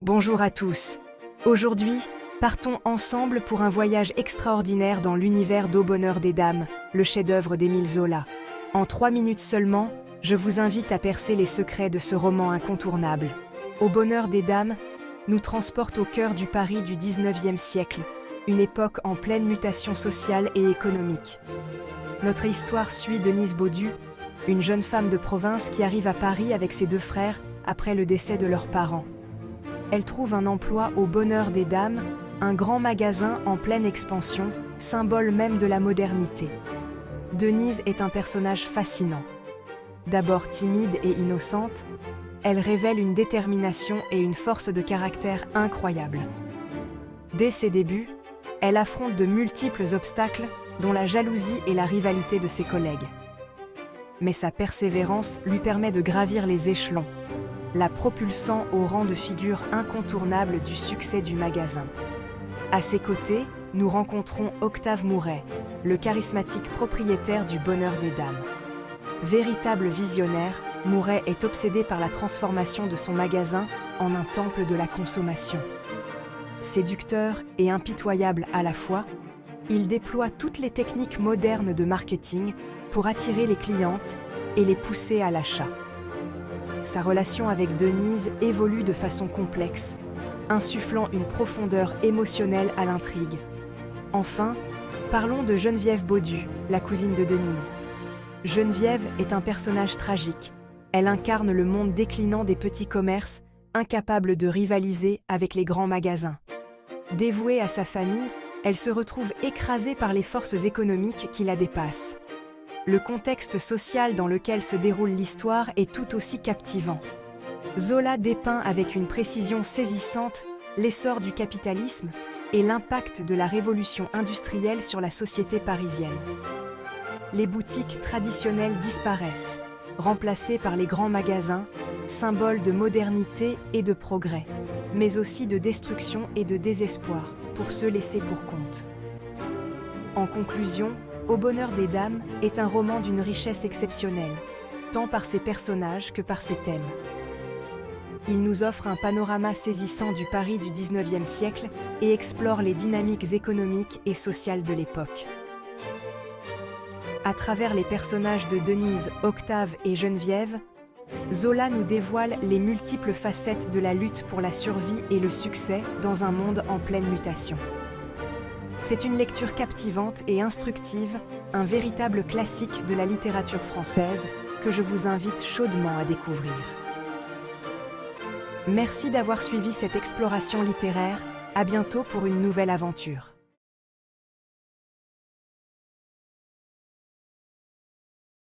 Bonjour à tous. Aujourd'hui, partons ensemble pour un voyage extraordinaire dans l'univers d'Au bonheur des dames, le chef-d'œuvre d'Émile Zola. En 3 minutes seulement, je vous invite à percer les secrets de ce roman incontournable. Au bonheur des dames nous transporte au cœur du Paris du 19e siècle, une époque en pleine mutation sociale et économique. Notre histoire suit Denise Baudu, une jeune femme de province qui arrive à Paris avec ses 2 frères après le décès de leurs parents. Elle trouve un emploi au Bonheur des Dames, un grand magasin en pleine expansion, symbole même de la modernité. Denise est un personnage fascinant. D'abord timide et innocente, elle révèle une détermination et une force de caractère incroyables. Dès ses débuts, elle affronte de multiples obstacles, dont la jalousie et la rivalité de ses collègues. Mais sa persévérance lui permet de gravir les échelons, la propulsant au rang de figure incontournable du succès du magasin. À ses côtés, nous rencontrons Octave Mouret, le charismatique propriétaire du Bonheur des Dames. Véritable visionnaire, Mouret est obsédé par la transformation de son magasin en un temple de la consommation. Séducteur et impitoyable à la fois, il déploie toutes les techniques modernes de marketing pour attirer les clientes et les pousser à l'achat. Sa relation avec Denise évolue de façon complexe, insufflant une profondeur émotionnelle à l'intrigue. Enfin, parlons de Geneviève Baudu, la cousine de Denise. Geneviève est un personnage tragique. Elle incarne le monde déclinant des petits commerces, incapable de rivaliser avec les grands magasins. Dévouée à sa famille, elle se retrouve écrasée par les forces économiques qui la dépassent. Le contexte social dans lequel se déroule l'histoire est tout aussi captivant. Zola dépeint avec une précision saisissante l'essor du capitalisme et l'impact de la révolution industrielle sur la société parisienne. Les boutiques traditionnelles disparaissent, remplacées par les grands magasins, symboles de modernité et de progrès, mais aussi de destruction et de désespoir pour ceux laissés pour compte. En conclusion, Au bonheur des dames est un roman d'une richesse exceptionnelle, tant par ses personnages que par ses thèmes. Il nous offre un panorama saisissant du Paris du 19e siècle et explore les dynamiques économiques et sociales de l'époque. À travers les personnages de Denise, Octave et Geneviève, Zola nous dévoile les multiples facettes de la lutte pour la survie et le succès dans un monde en pleine mutation. C'est une lecture captivante et instructive, un véritable classique de la littérature française que je vous invite chaudement à découvrir. Merci d'avoir suivi cette exploration littéraire. À bientôt pour une nouvelle aventure.